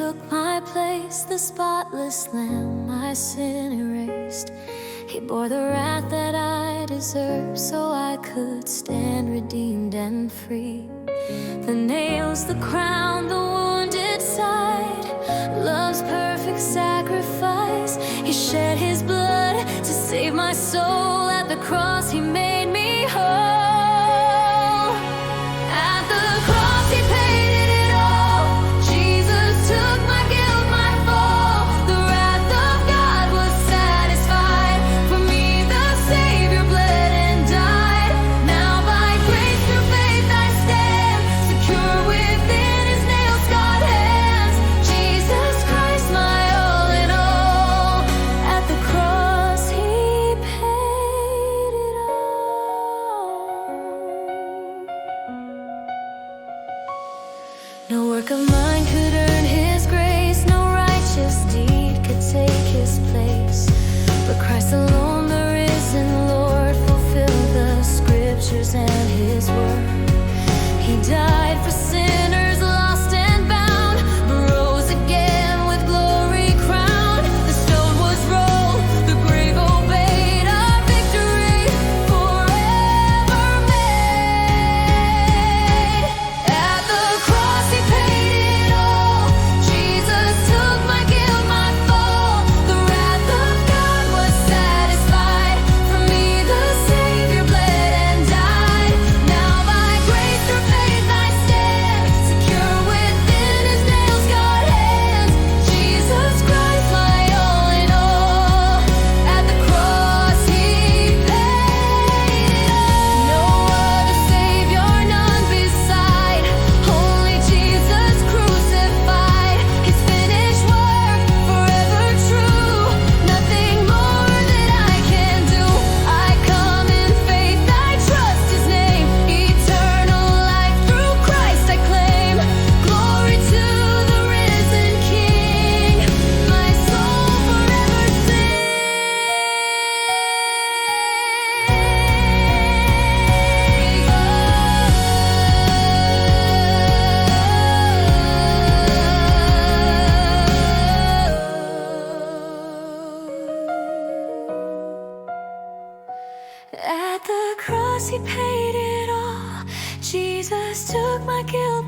took my place, the spotless lamb my sin erased. He bore the wrath that I deserved, so I could stand redeemed and free. The nails, the crown, the wounded side, love's perfect sacrifice. He shed his blood to save my soul. At the cross he made me whole. At the cross he paid it all. Jesus took my guilt, my fall. The wrath of God was satisfied. For me the Savior bled and died. Now by grace through faith I stand, secure within his nail-scarred hands. Jesus Christ, my all in all. At the cross he paid it all. No work of mine could earn his grace, no righteous deed could take his place. But Christ alone, the risen Lord, fulfilled the scriptures and his word. He died for sinners lost and bound, but rose again with glory crowned. The stone was rolled, the grave obeyed, our victory forever made. At the cross he paid it all. Jesus took my guilt, my fall. The wrath of God was satisfied. For me the Savior bled and died. Now by grace through faith I stand, secure within his nail-scarred hands. Jesus Christ, my all in all. At the cross he paid it all. No other Savior, none beside. Only Jesus crucified. His finished work forever true. Nothing more that I can do. I come in faith, I trust his name. Eternal life through Christ I claim. Glory to the risen King. My soul forever At the cross he paid it all. Jesus took my guilt,